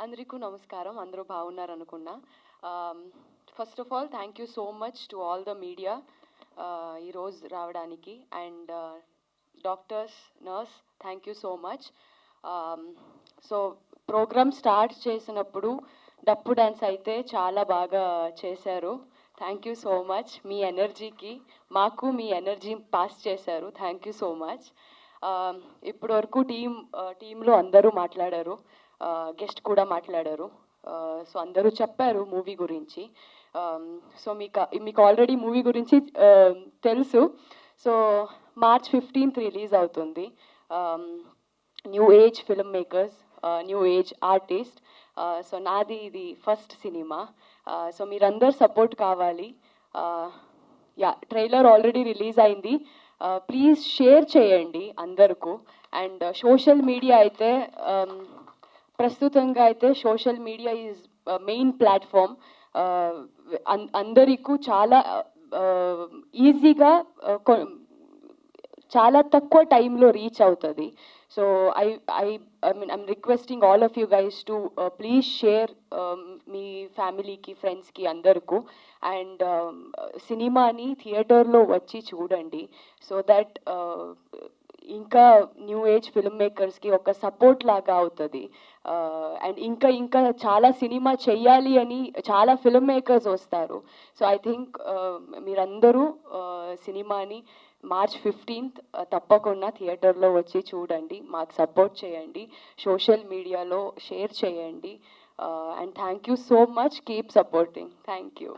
అందరికీ నమస్కారం. అందరూ బాగున్నారనుకున్నా. First of all thank you so much to all the media ఈరోజు రావడానికి. And doctors, nurse, thank you so much. So program start చేసినప్పుడు డప్పు డ్యాన్స్ అయితే చాలా బాగా చేశారు. Thank you so much. మీ ఎనర్జీకి మాకు మీ ఎనర్జీ పాస్ చేశారు. Thank you so much. ఇప్పటి వరకు టీంలో అందరూ మాట్లాడారు, గెస్ట్ కూడా మాట్లాడారు. సో అందరూ చెప్పారు మూవీ గురించి. సో మీకు ఆల్రెడీ మూవీ గురించి తెలుసు. సో March 15th రిలీజ్ అవుతుంది. New age film makers, new age artist. So నాది ఇది ఫస్ట్ సినిమా. సో మీరందరూ సపోర్ట్ కావాలి. ట్రైలర్ ఆల్రెడీ రిలీజ్ అయింది. ప్లీజ్ షేర్ చేయండి అందరికీ. అండ్ సోషల్ మీడియా అయితే ప్రస్తుతంగా అయితే social media is main platform. అందరికీ చాలా ఈజీగా చాలా తక్కువ టైంలో రీచ్ అవుతుంది. So I'm requesting all of you guys to please share మీ ఫ్యామిలీకి, ఫ్రెండ్స్కి, అందరికీ. అండ్ సినిమాని థియేటర్లో వచ్చి చూడండి. సో దట్ ఇంకా న్యూ ఏజ్ ఫిల్మ్ మేకర్స్కి ఒక సపోర్ట్ లాగా అవుతుంది. అండ్ ఇంకా చాలా సినిమా చెయ్యాలి అని చాలా ఫిల్మ్ మేకర్స్ వస్తారు. సో ఐ థింక్ మీరందరూ సినిమాని March 15th తప్పకుండా థియేటర్లో వచ్చి చూడండి, మాకు సపోర్ట్ చేయండి, సోషల్ మీడియాలో షేర్ చేయండి. And thank you so much. Keep supporting. Thank you.